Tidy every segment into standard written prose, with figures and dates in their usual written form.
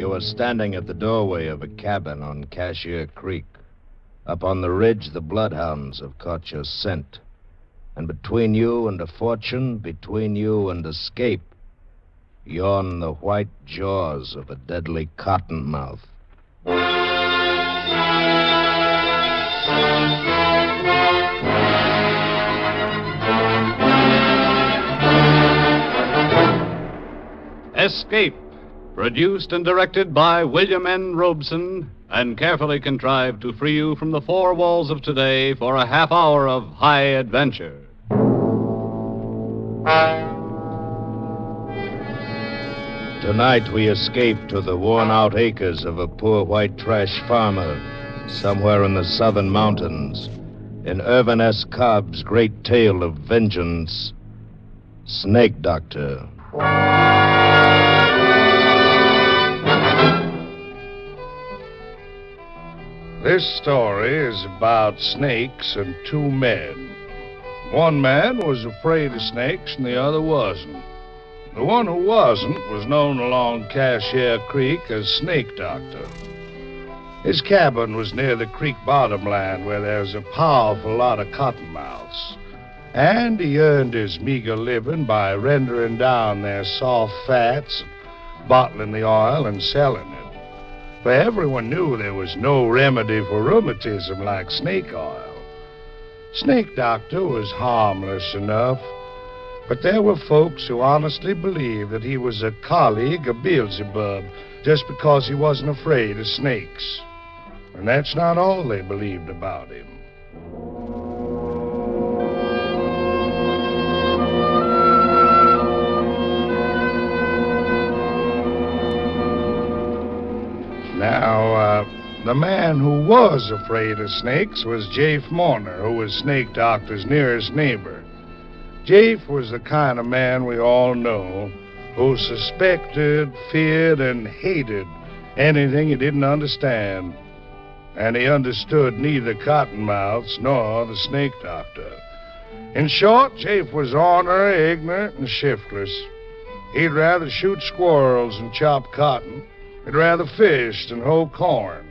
You were standing at the doorway of a cabin on Cashier Creek. Up on the ridge, the bloodhounds have caught your scent. And between you and a fortune, between you and escape, yawn the white jaws of a deadly cottonmouth. Escape, produced and directed by William N. Robeson, and carefully contrived to free you from the four walls of today for a half hour of high adventure. Tonight we escape to the worn-out acres of a poor white trash farmer somewhere in the southern mountains. In Irvin S. Cobb's great tale of vengeance, Snake Doctor. This story is about snakes and two men. One man was afraid of snakes and the other wasn't. The one who wasn't was known along Cashier Creek as Snake Doctor. His cabin was near the creek bottomland where there's a powerful lot of cottonmouths. And he earned his meager living by rendering down their soft fats, bottling the oil, and selling it. For everyone knew there was no remedy for rheumatism like snake oil. Snake Doctor was harmless enough, but there were folks who honestly believed that he was a colleague of Beelzebub just because he wasn't afraid of snakes. And that's not all they believed about him. Now, the man who was afraid of snakes was Jafe Mourner, who was Snake Doctor's nearest neighbor. Jafe was the kind of man we all know who suspected, feared, and hated anything he didn't understand. And he understood neither cottonmouths nor the Snake Doctor. In short, Jafe was ornery, ignorant, and shiftless. He'd rather shoot squirrels and chop cotton. He'd rather fish than hoe corn.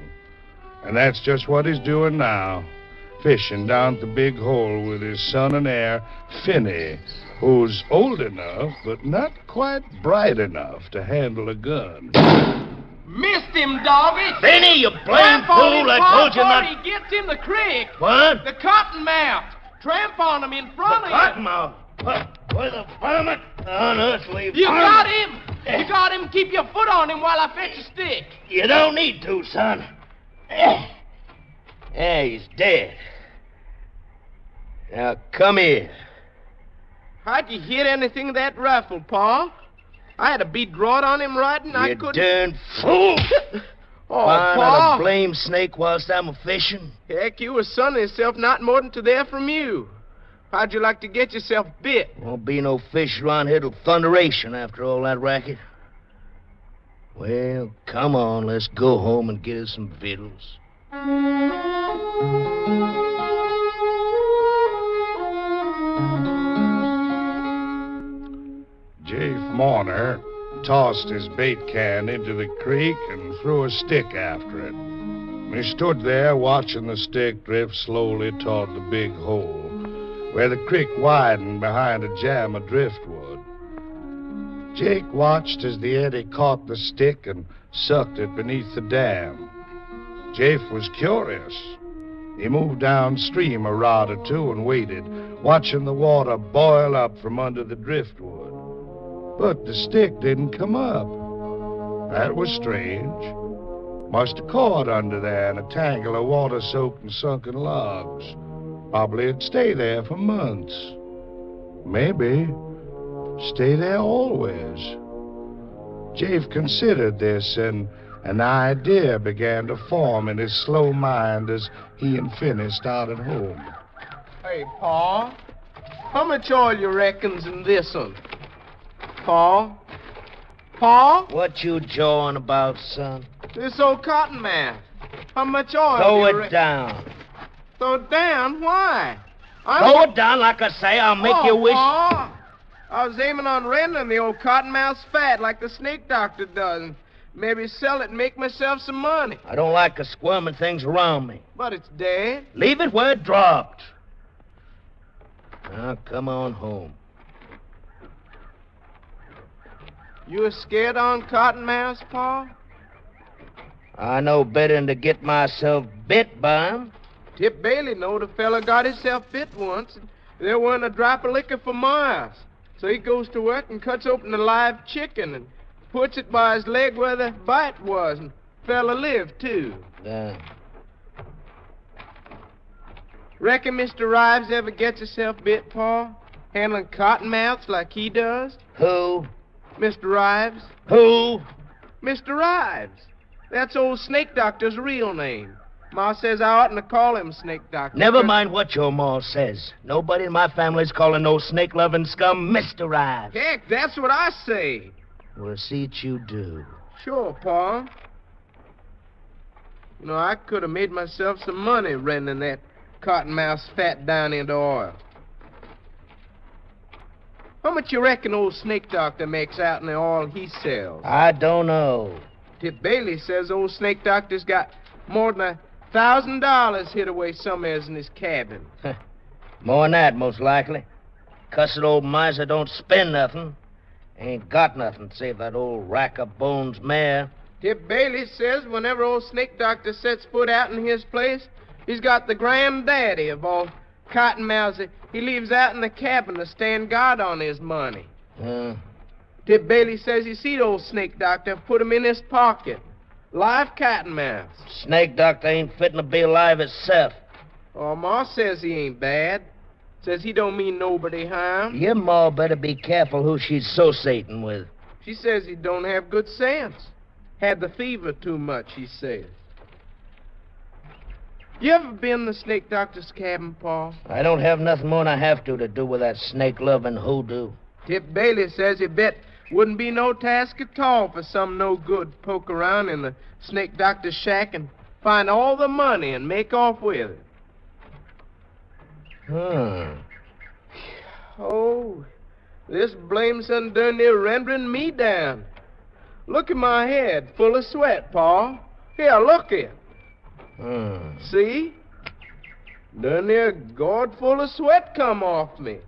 And that's just what he's doing now, fishing down at the big hole with his son and heir, Finney, who's old enough but not quite bright enough to handle a gun. Missed him, doggy! Finney, you blame fool! I told you not... He gets in the creek. What? The cottonmouth. Tramp on him in front of you. Cottonmouth? Where the varmint on earth leave? You got him! You got him! Keep your foot on him while I fetch a stick. You don't need to, son. Yeah, he's dead. Now, come here. How'd you hit anything that rifle, Pa? I had a bead drawed on him right and I couldn't... You darn fool! Oh, Find Pa! out a blame snake whilst I'm a-fishing? Heck, you was sunning yourself not more than to there from you. How'd you like to get yourself bit? Won't be no fish around here till thunderation after all that racket. Well, come on, let's go home and get us some victuals. Jafe Mourner tossed his bait can into the creek and threw a stick after it. He stood there watching the stick drift slowly toward the big hole, where the creek widened behind a jam of driftwood. Jake watched as the eddy caught the stick and sucked it beneath the dam. Jafe was curious. He moved downstream a rod or two and waited, watching the water boil up from under the driftwood. But the stick didn't come up. That was strange. Must have caught under there in a tangle of water-soaked and sunken logs. Probably it'd stay there for months. Maybe stay there always. Jafe considered this, and an idea began to form in his slow mind as he and Finney started home. Hey, Pa, how much oil you reckons in this one? Pa? Pa? What you jawing about, son? This old cottonmouth. How much oil Throw do you it down. Throw it down? Why? Throw it down like I say. I'll make you wish... Pa, I was aiming on rendering the old cottonmouth's fat like the Snake Doctor does. Maybe sell it and make myself some money. I don't like the squirming things around me. But it's dead. Leave it where it dropped. Now, come on home. You a scared on Cottonmouths, Pa? I know better than to get myself bit by him. Tip Bailey knowed a fella got himself bit once, and there wasn't a drop of liquor for miles. So he goes to work and cuts open a live chicken and puts it by his leg where the bite was, and fella lived, too. Yeah. Reckon Mr. Rives ever gets himself bit, Pa? Handling cottonmouths like he does? Who? Mr. Rives. Who? Mr. Rives. That's old Snake Doctor's real name. Ma says I oughtn't to call him Snake Doctor. Never mind what your ma says. Nobody in my family's calling no snake-loving scum Mr. Rives. Heck, that's what I say. We'll see what you do. Sure, Pa. You know, I could have made myself some money rending that cottonmouth's fat down into oil. How much you reckon old Snake Doctor makes out in the oil he sells? I don't know. Tip Bailey says old Snake Doctor's got more than $1,000 hid away somewheres in his cabin. More than that, most likely. Cussed old miser don't spend nothing. Ain't got nothing save that old rack-of-bones mare. Tip Bailey says whenever old Snake Doctor sets foot out in his place, he's got the granddaddy of all cottonmouths he leaves out in the cabin to stand guard on his money. Tip Bailey says he seen old Snake Doctor put him in his pocket. Live cottonmouths. Snake Doctor ain't fitting to be alive itself. Oh, Ma says he ain't bad. Says he don't mean nobody harm. Your ma better be careful who she's associating with. She says he don't have good sense. Had the fever too much, he says. You ever been in the Snake Doctor's cabin, Pa? I don't have nothing more than I have to do with that snake-loving hoodoo. Tip Bailey says he bet wouldn't be no task at all for some no-good poke around in the Snake Doctor's shack and find all the money and make off with it. Oh, this blame son done near rendering me down. Look at my head, full of sweat, Pa. Here, look it. See? Done near gourd full of sweat come off me.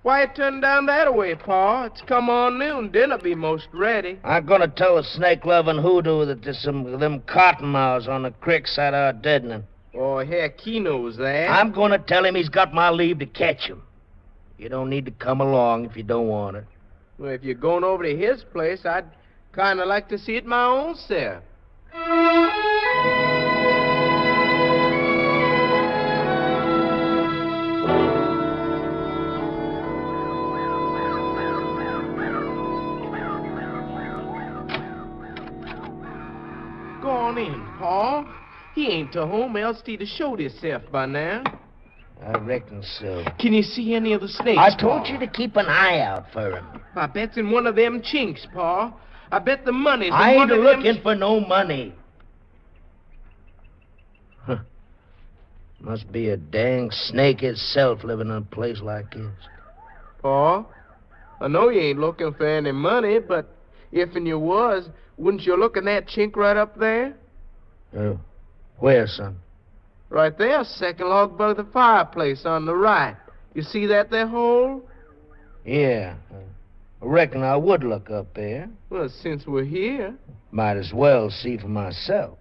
Why you turn down that way, Pa? It's come on noon. Dinner be most ready. I'm gonna tell the snake-loving hoodoo that there's some of them cottonmouths on the creek side of our deadening. Oh, heck, he knows that. I'm gonna tell him he's got my leave to catch him. You don't need to come along if you don't want it. Well, if you're going over to his place, I'd kind of like to see it my own self. Go on in, Pa. He ain't to home, else he'd have showed himself by now. I reckon so. Can you see any of the snakes, I told Pa? you to keep an eye out for him. I bet's in one of them chinks, Pa. I bet the money's in I one ain't of them... looking for no money. Must be a dang snake itself living in a place like this. Pa, I know you ain't looking for any money, but if and you was, wouldn't you look in that chink right up there? Where, son? Right there, second log above the fireplace on the right. You see that there hole? Yeah. I reckon I would look up there. Well, since we're here. Might as well see for myself.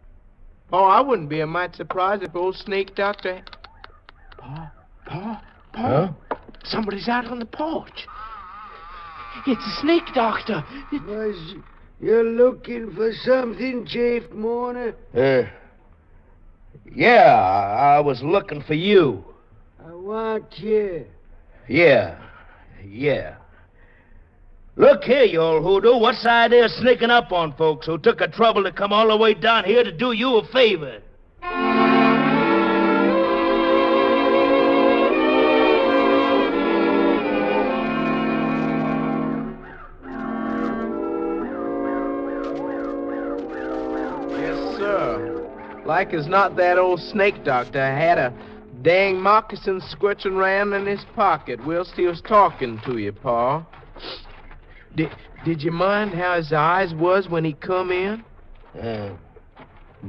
Oh, I wouldn't be a mite surprised if old Snake Doctor... Pa. Huh? Somebody's out on the porch. It's the Snake Doctor. Was you looking for something, Chief Mourner? Yeah, I was looking for you. I want you. Yeah. Look here, you old hoodoo. What's the idea of sneaking up on folks who took the trouble to come all the way down here to do you a favor? Yes, sir. Like as not, that old Snake Doctor had a dang moccasin squirching around in his pocket whilst he was talking to you, Pa. Did you mind how his eyes was when he come in? Yeah.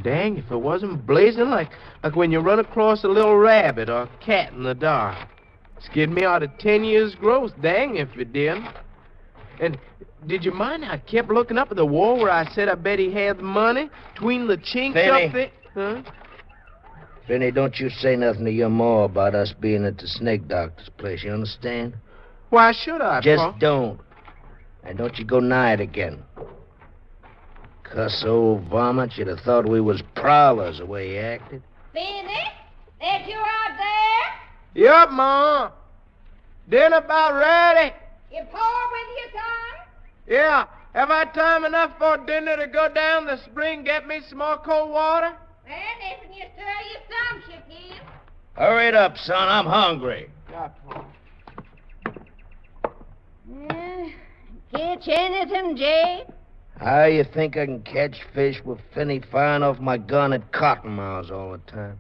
Dang, if it wasn't blazing like when you run across a little rabbit or cat in the dark. Scared me out of 10 years' growth, dang if it didn't. And did you mind how I kept looking up at the wall where I said I bet he had the money? Between the chinks Finney. up there? Huh? Finney, don't you say nothing to your ma about us being at the snake doctor's place, you understand? Why should I, Just Pa? don't. And don't you go nigh it again. Cuss old varmint, you'd have thought we was prowlers the way he acted. Finny, that you out there? Yup, Ma. Dinner about ready. You pour with your son? Yeah. Have I time enough for dinner to go down the spring get me some more cold water? Well, listen, you stir your sumption, kid. Hurry it up, son. I'm hungry. Yeah, Pa. Catch anything, Jay? How you think I can catch fish with Finney firing off my gun at cottonmouths all the time?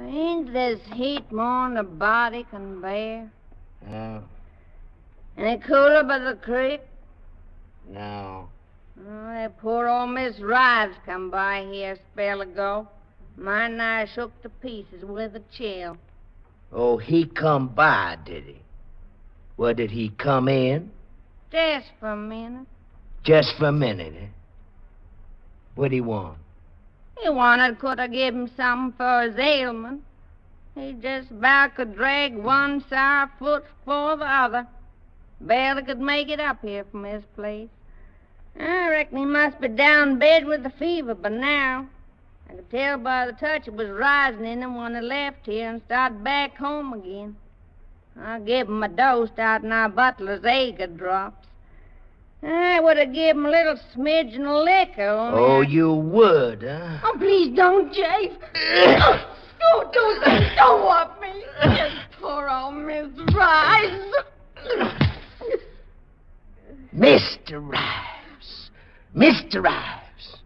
Ain't this heat more'n the body can bear? No. Any cooler by the creek? No. Oh, that poor old Miss Rives come by here a spell ago. Mine and I shook to pieces with a chill. Oh, he come by, did he? Well, did he come in? Just for a minute. Just for a minute, eh? What'd he want? He wanted could I give him something for his ailment. He just about could drag one sour foot for the other. Barely could make it up here from his place. I reckon he must be down in bed with the fever by now. I could tell by the touch it was rising in him when he left here and started back home again. I gave him a dose out in our butler's Aga drops. I would have given him a little smidgen of liquor. Oh, you would, huh? Oh, please don't, Jay. Don't want me. Just poor old Miss Rice. Mr. Rives. Mr. Rives.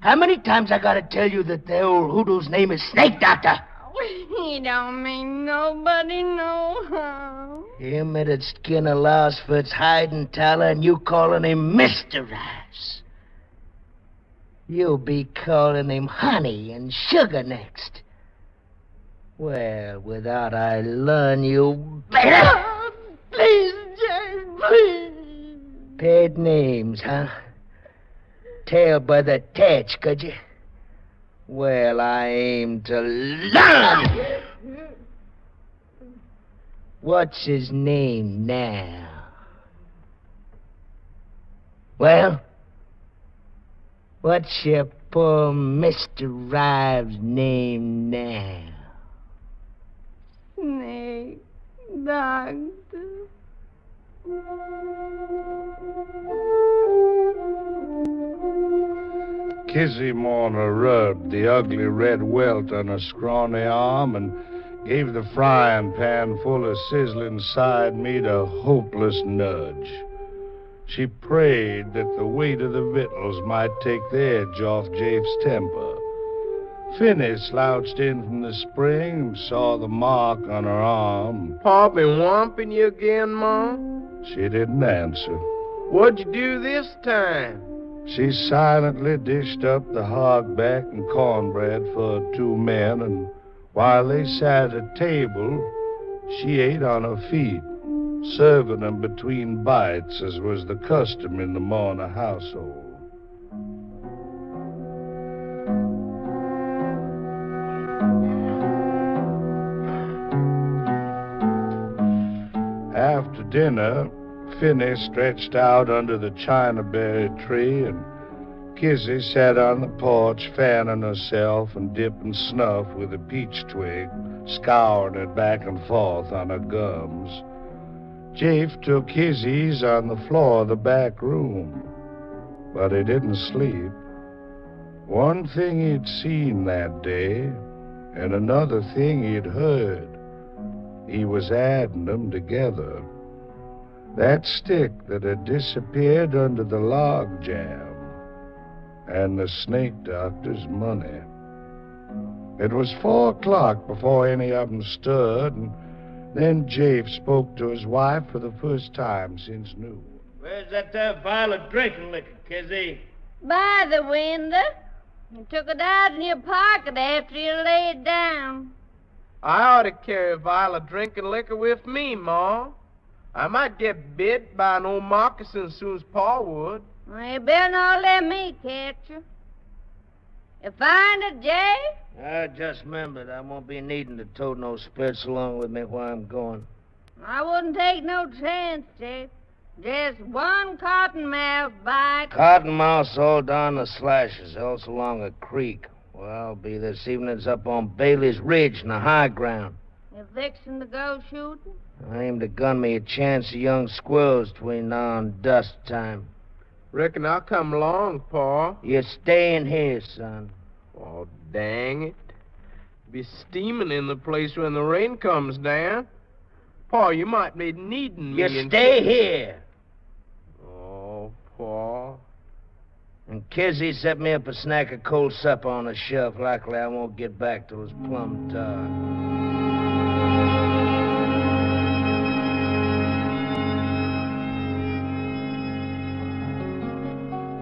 How many times I gotta tell you that the old hoodoo's name is Snake Doctor? He don't mean nobody no harm. Him that'd skin a louse for its hide and tallow, and you calling him Mr. Rives. You'll be calling him honey and sugar next. Well, without I learn you better. Please, Jay, please. Paid names, huh? Tell by the tatch, could you? Well, I aim to learn. What's his name now? Well, what's your poor Mr. Rives' name now? Snake Doctor. Kizzy Mourner rubbed the ugly red welt on her scrawny arm and gave the frying pan full of sizzling side meat a hopeless nudge. She prayed that the weight of the victuals might take the edge off Jafe's temper. Finney slouched in from the spring and saw the mark on her arm. Pa been whomping you again, Ma? She didn't answer. What'd you do this time? She silently dished up the hogback and cornbread for 2 men, and while they sat at table, she ate on her feet, serving them between bites, as was the custom in the Mourner household. After dinner, Finney stretched out under the chinaberry tree, and Kizzy sat on the porch fanning herself and dipping snuff with a peach twig, scouring it back and forth on her gums. Jafe took his ease on the floor of the back room, but he didn't sleep. One thing he'd seen that day, and another thing he'd heard. He was adding them together. That stick that had disappeared under the log jam, and the snake doctor's money. It was 4 o'clock before any of them stirred, and then Jafe spoke to his wife for the first time since noon. Where's that there vial of drinking liquor, Kizzy? By the window. You took it out in your pocket after you laid down. I ought to carry a vial of drinking liquor with me, Ma. I might get bit by an old moccasin as soon as Pa would. Well, you better not let me catch you. You find it, Jay? I just remembered I won't be needing to tote no spirits along with me while I'm going. I wouldn't take no chance, Jay. Just one cottonmouth bite. Cottonmouth's all down the slashes, else along a creek. Well, I'll be this evening. It's up on Bailey's Ridge in the high ground. You fixing to go shooting? I aim to gun me a chance of young squirrels between now and dusk time. Reckon I'll come along, Pa. You're staying here, son. Oh, dang it. Be steaming in the place when the rain comes down. Pa, you might be needing me. You stay here. Oh, Pa. And Kizzy set me up a snack of cold supper on the shelf. Likely I won't get back till it's plumb dark.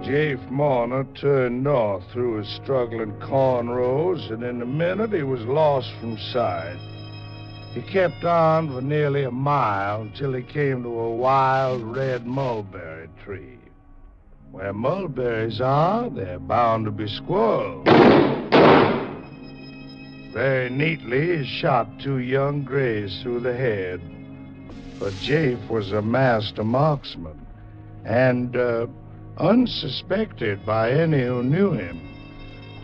Jafe Marner turned north through his struggling corn rows, and in a minute he was lost from sight. He kept on for nearly a mile until he came to a wild red mulberry tree. Where mulberries are, they're bound to be squirrels. Very neatly, he shot two young grays through the head. But Jafe was a master marksman, and, unsuspected by any who knew him,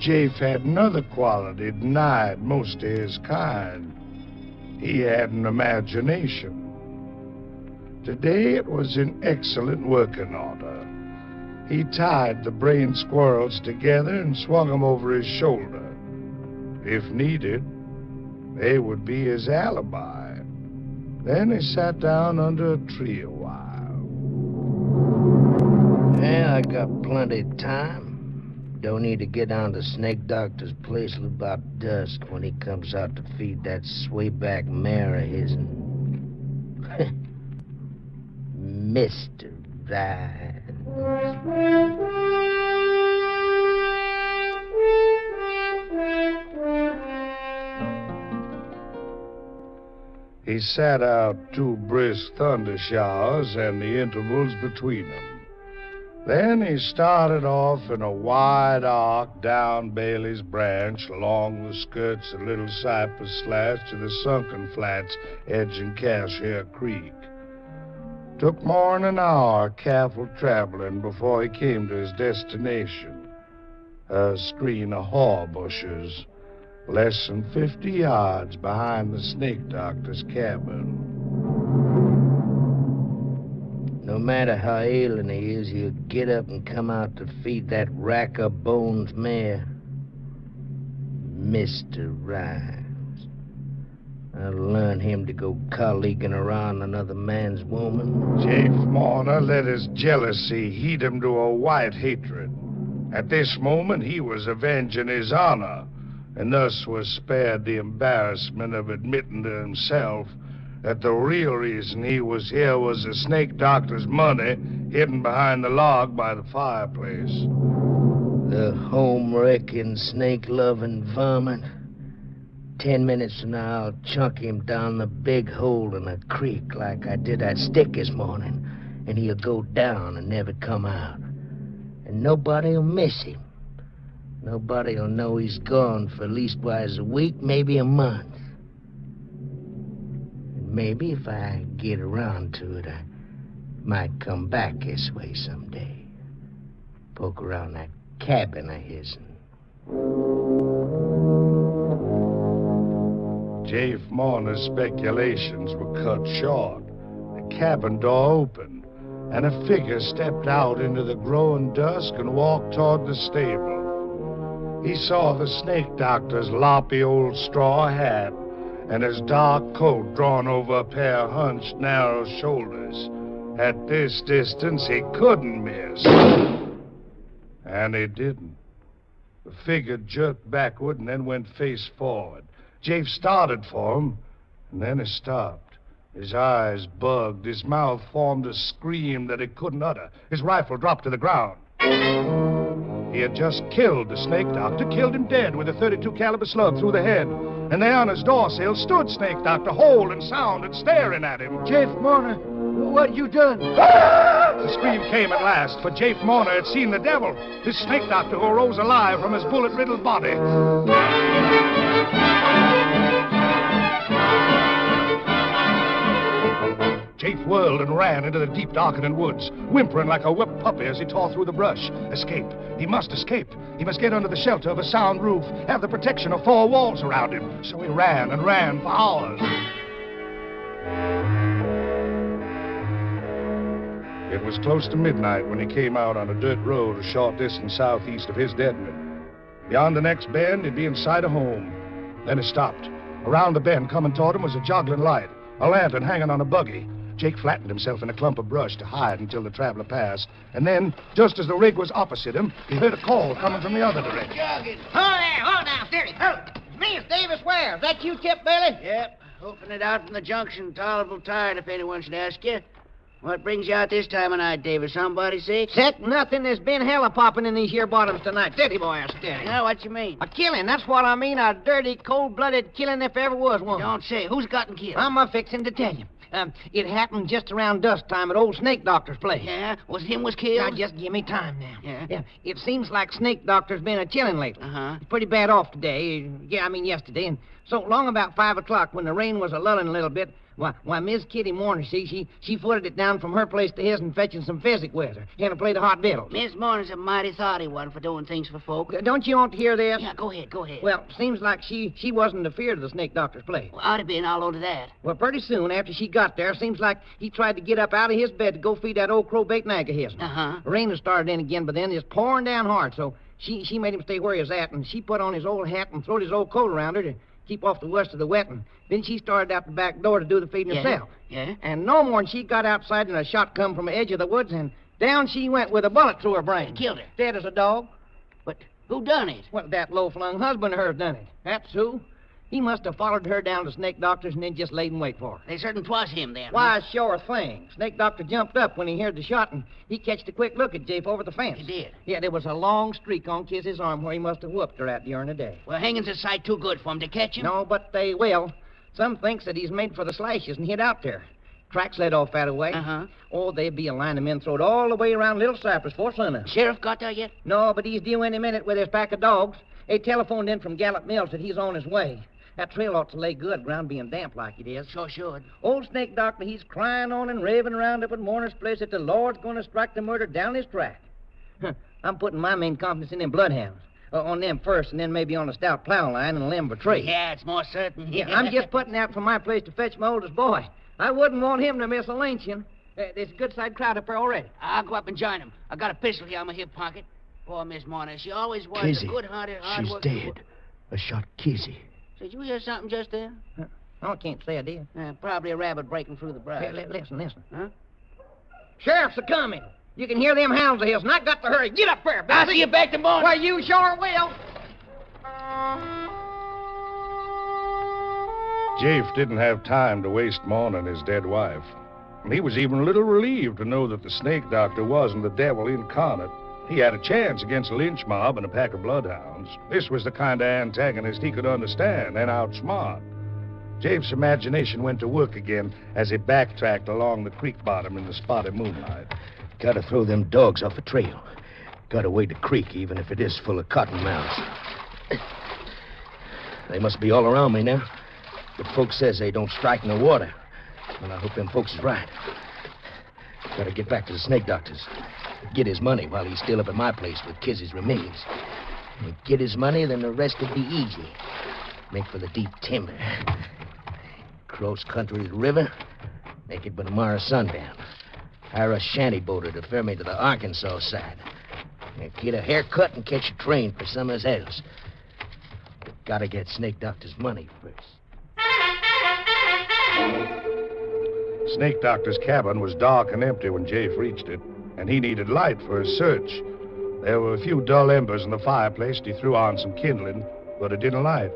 Jafe had another quality denied most of his kind. He had an imagination. Today it was in excellent working order. He tied the brain squirrels together and swung them over his shoulder. If needed, they would be his alibi. Then he sat down under a tree a while. Yeah, I got plenty of time. Don't need to get down to Snake Doctor's place till about dusk when he comes out to feed that swayback mare of his. Mr. Ryan. He sat out two brisk thunder showers and the intervals between them. Then he started off in a wide arc down Bailey's Branch, along the skirts of Little Cypress Slats to the sunken flats edging Cashier Creek. Took more than an hour careful traveling before he came to his destination, a screen of haw bushes, less than 50 yards behind the Snake Doctor's cabin. No matter how ailing he is, he'll get up and come out to feed that rack of bones mare. Mr. Rhymes. I'll learn him to go colleaguing around another man's woman. Jafe Marner let his jealousy heat him to a white hatred. At this moment, he was avenging his honor, and thus was spared the embarrassment of admitting to himself that the real reason he was here was the Snake Doctor's money hidden behind the log by the fireplace. The home-wrecking, snake-loving varmint. 10 minutes from now, I'll chunk him down the big hole in the creek like I did that stick this morning, and he'll go down and never come out. And nobody'll miss him. Nobody'll know he's gone for leastwise a week, maybe a month. Maybe if I get around to it, I might come back this way someday. Poke around that cabin of his. Jafe Marner's speculations were cut short. The cabin door opened, and a figure stepped out into the growing dusk and walked toward the stable. He saw the Snake Doctor's loppy old straw hat and his dark coat drawn over a pair of hunched, narrow shoulders. At this distance, he couldn't miss. And he didn't. The figure jerked backward and then went face forward. Jafe started for him, and then he stopped. His eyes bugged. His mouth formed a scream that he couldn't utter. His rifle dropped to the ground. He had just killed the snake doctor, killed him dead with a .32 caliber slug through the head. And there on his doorsill stood Snake Doctor, whole and sound and staring at him. Jeff Warner, what you done? The scream came at last, for Jafe Morner had seen the devil, this snake doctor who arose alive from his bullet-riddled body. Jafe whirled and ran into the deep, darkening woods, whimpering like a whipped puppy as he tore through the brush. Escape. He must escape. He must get under the shelter of a sound roof, have the protection of 4 walls around him. So he ran and ran for hours. It was close to midnight when he came out on a dirt road a short distance southeast of his deadening. Beyond the next bend, he'd be in sight of home. Then he stopped. Around the bend, coming toward him, was a joggling light, a lantern hanging on a buggy. Jake flattened himself in a clump of brush to hide until the traveler passed. And then, just as the rig was opposite him, he heard a call coming from the other direction. Hold now, steady. It's me, it's Davis Ware. Is that you, Tip Bailey? Yep, hoping it out from the junction. Tolerable tired, if anyone should ask you. What brings you out this time of night, Davis? Somebody sick? Sick? Nothing. There's been hella popping in these here bottoms tonight. Steady, boy, steady. Now, what you mean? A killing, that's what I mean. A dirty, cold-blooded killing if ever was one. Don't say. Who's gotten killed? I'm a-fixing to tell you. It happened just around dusk time at old Snake Doctor's place. Yeah? Was him was killed? Now, just give me time now. Yeah? It seems like Snake Doctor's been a-chilling lately. Uh-huh. He's pretty bad off today. Yesterday. And so long about 5 o'clock when the rain was a-lulling a little bit, why, Miss Kitty Warner, see, she footed it down from her place to his and fetching some physic with her. And a plate of hot victuals. Miss Mourner's a mighty thoughty one for doing things for folk. Don't you want to hear this? Yeah, go ahead. Well, seems like she wasn't afeard of the Snake Doctor's place. Well, I'd have been all over that. Well, pretty soon after she got there, seems like he tried to get up out of his bed to go feed that old crowbait nag of his. Uh-huh. The rain had started in again, but then it's pouring down hard, so she made him stay where he was at, and she put on his old hat and throwed his old coat around her to keep off the worst of the wet, and then she started out the back door to do the feeding herself. Yeah? And no more'n she got outside and a shot come from the edge of the woods, and down she went with a bullet through her brain. Killed her? Dead as a dog. But who done it? Well, that low-flung husband of hers done it. That's who. He must have followed her down to Snake Doctor's and then just laid in wait for her. They certain 'twas him, then. Why, sure thing. Snake Doctor jumped up when he heard the shot, and he catched a quick look at Jafe over the fence. He did? Yeah, there was a long streak on Kiz's arm where he must have whooped her at during the day. Well, hanging's a sight too good for him to catch him. No, but they will. Some thinks that he's made for the slashes and hid out there. Tracks led off that way. Uh-huh. Oh, there'd be a line of men throwed all the way around Little Cypress before sunup. Sheriff got there yet? No, but he's due any minute with his pack of dogs. They telephoned in from Gallup Mills that he's on his way. That trail ought to lay good, ground being damp like it is. Sure should. Old Snake Doctor, he's crying on and raving around up at Mourner's place that the Lord's going to strike the murder down his track. I'm putting my main confidence in them bloodhounds. On them first, and then maybe on a stout plow line and a limb of a tree. Yeah, it's more certain. Yeah, I'm just putting out from my place to fetch my oldest boy. I wouldn't want him to miss a lynching. There's a good side crowd up there already. I'll go up and join him. I got a pistol here in my hip pocket. Poor Miss Mourner. She always was Kizzy. a good-hearted, She's hard-working... dead. I shot Kizzy. Did you hear something just there? Oh, I can't say I did. Probably a rabbit breaking through the brush. Listen. Huh? Sheriff's a coming. You can hear them hounds of his, and I got to hurry. Get up there, I'll see you back tomorrow. Well, you sure will. Jafe didn't have time to waste mourning his dead wife. And he was even a little relieved to know that the Snake Doctor wasn't the devil incarnate. He had a chance against a lynch mob and a pack of bloodhounds. This was the kind of antagonist he could understand and outsmart. Jafe's imagination went to work again as he backtracked along the creek bottom in the spotty moonlight. Gotta throw them dogs off the trail. Gotta wade the creek, even if it is full of cottonmouths. They must be all around me now. But folks says they don't strike in the water. Well, I hope them folks is right. Gotta get back to the Snake Doctor's. Get his money while he's still up at my place with Kizzy's remains. And get his money, then the rest will be easy. Make for the deep timber. Cross country to the river. Make it by tomorrow sundown. Hire a shanty boater to ferry me to the Arkansas side. And get a haircut and catch a train for somewhere else. But gotta get Snake Doctor's money first. Snake Doctor's cabin was dark and empty when Jafe reached it, and he needed light for his search. There were a few dull embers in the fireplace, and he threw on some kindling, but it didn't light.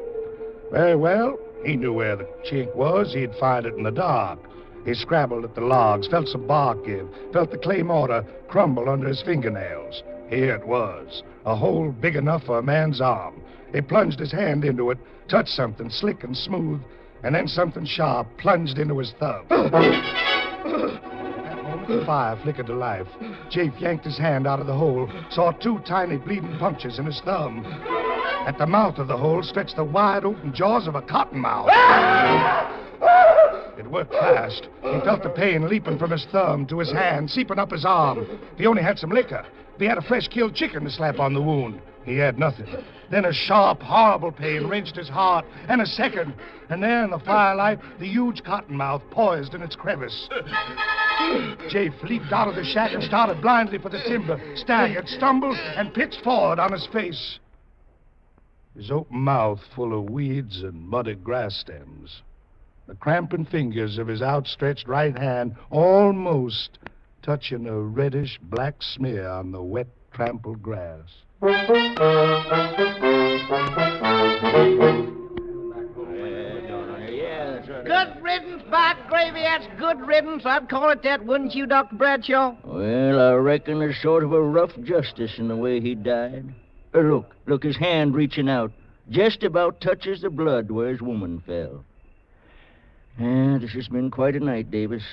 Very well, He knew where the chink was. He'd find it in the dark. He scrabbled at the logs, felt some bark give, felt the clay mortar crumble under his fingernails. Here it was, a hole big enough for a man's arm. He plunged his hand into it, touched something slick and smooth, and then something sharp plunged into his thumb. At that moment, the fire flickered to life. Jafe yanked his hand out of the hole, saw two tiny bleeding punctures in his thumb. At the mouth of the hole stretched the wide-open jaws of a cottonmouth. It worked fast. He felt the pain leaping from his thumb to his hand, seeping up his arm. If he only had some liquor, if he had a fresh-killed chicken to slap on the wound. He had nothing. Then a sharp, horrible pain wrenched his heart, and a second. And there in the firelight, the huge cottonmouth poised in its crevice. Jafe leaped out of the shack and started blindly for the timber, staggered, stumbled, and pitched forward on his face. His open mouth full of weeds and muddy grass stems. The cramping fingers of his outstretched right hand almost touching a reddish-black smear on the wet, trampled grass. Good riddance, by gravy, that's good riddance. I'd call it that, wouldn't you, Dr. Bradshaw? Well, I reckon there's sort of a rough justice in the way he died. Look, his hand reaching out. Just about touches the blood where his woman fell. This has been quite a night, Davis.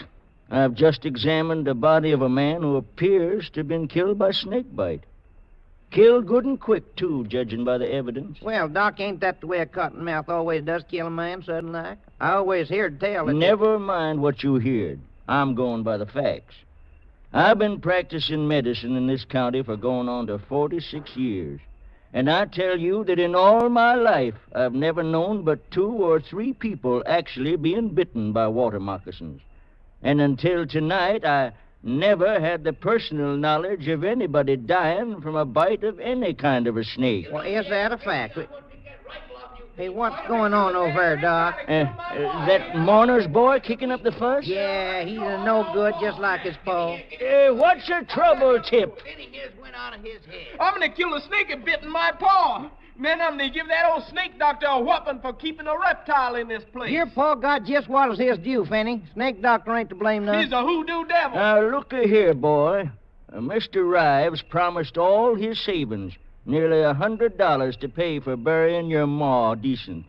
I've just examined the body of a man who appears to have been killed by snakebite. Killed good and quick, too, judging by the evidence. Well, Doc, ain't that the way a cottonmouth always does kill a man sudden like? I always heard tell that... Never mind what you heard. I'm going by the facts. I've been practicing medicine in this county for going on to 46 years. And I tell you that in all my life, I've never known but 2 or 3 people actually being bitten by water moccasins. And until tonight, I never had the personal knowledge of anybody dying from a bite of any kind of a snake. Well, is that a fact? Hey, what's going on over there, Doc? That Mourner's boy kicking up the fuss? Yeah, he's a no good, just like his pa. What's your trouble, Tip? I'm gonna kill a snake that bitten my paw. Then I'm gonna give that old snake doctor a whooping for keeping a reptile in this place. Your pa got just what is his due, Finney. Snake doctor ain't to blame none. He's a hoodoo devil. Now, look-a-here, boy. Mr. Rives promised all his savings, nearly $100 to pay for burying your ma decent.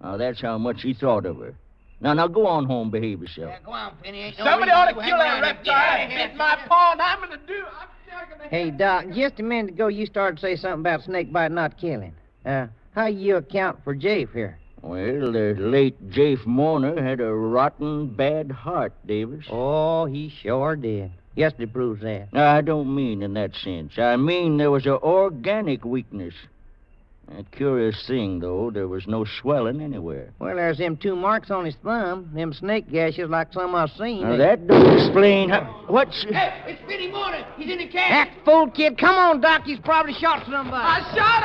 Now, that's how much he thought of her. Now, go on home, behave yourself. Yeah, go on, Finney. Somebody ought to kill that reptile that bit my paw, and I'm gonna do... Hey, Doc, just a minute ago you started to say something about snake bite not killing. How you account for Jafe here? Well, the late Jafe Mourner had a rotten bad heart, Davis. Oh, he sure did. Yesterday proves that. I don't mean in that sense. I mean there was an organic weakness. A curious thing, though, there was no swelling anywhere. Well, there's them 2 marks on his thumb, them snake gashes like some I've seen. Now, that don't explain how... What's... Hey, it's Finny Mourner. He's in the cabin. That fool kid. Come on, Doc. He's probably shot somebody. I shot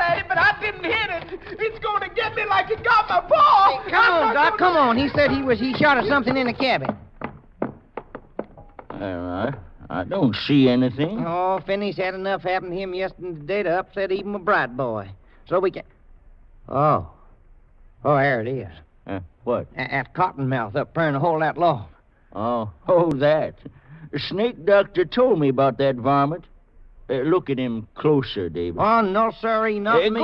at it, but I didn't hit it. It's going to get me like it got my paw. Hey, come on, Doc. Come on. He said he shot at something in the cabin. I don't see anything. Oh, Finney's had enough happen to him yesterday to upset even a bright boy. So we can... Oh, there it is. What? That cottonmouth up there in the hole that log. Oh, that. The snake doctor told me about that varmint. Look at him closer, David. Oh, no, sirree, not me.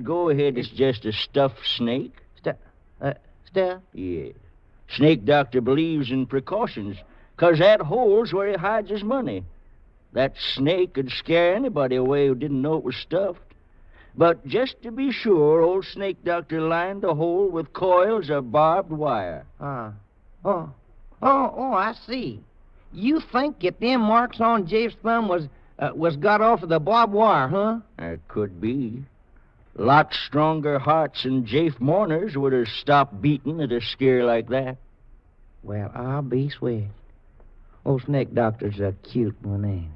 Go ahead. It's just a stuffed snake. Stuff? Yeah. Snake doctor believes in precautions, 'cause that hole's where he hides his money. That snake could scare anybody away who didn't know it was stuffed. But just to be sure, old snake doctor lined the hole with coils of barbed wire. Oh, I see. You think that them marks on Jafe's thumb was got off of the barbed wire, huh? It could be. Lots stronger hearts than Jafe Mourner's would have stopped beating at a scare like that. Well, I'll be sweet. Old snake doctor's a cute one, ain't he?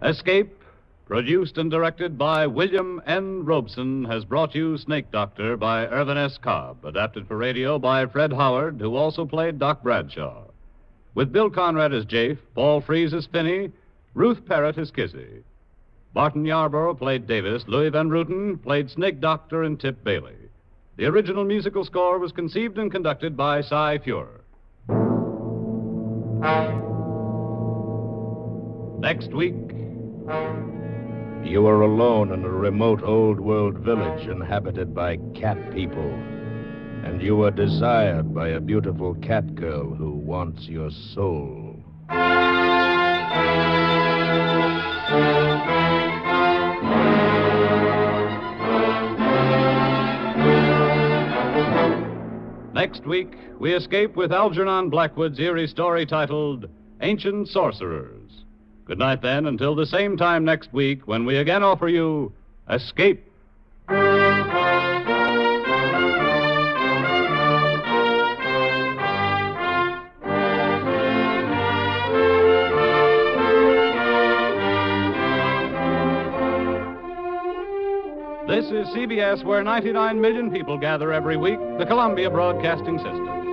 Escape, Produced and directed by William N. Robeson, has brought you Snake Doctor by Irvin S. Cobb, adapted for radio by Fred Howard, who also played Doc Bradshaw. With Bill Conrad as Jafe, Paul Frees as Finney, Ruth Parrott as Kizzy. Barton Yarborough played Davis, Louis Van Ruten played Snake Doctor and Tip Bailey. The original musical score was conceived and conducted by Cy Fuhrer. Next week, You are alone in a remote old world village inhabited by cat people. And you are desired by a beautiful cat girl who wants your soul. Next week, we escape with Algernon Blackwood's eerie story titled Ancient Sorcerers. Good night, then, until the same time next week when we again offer you Escape. This is CBS, where 99 million people gather every week, the Columbia Broadcasting System.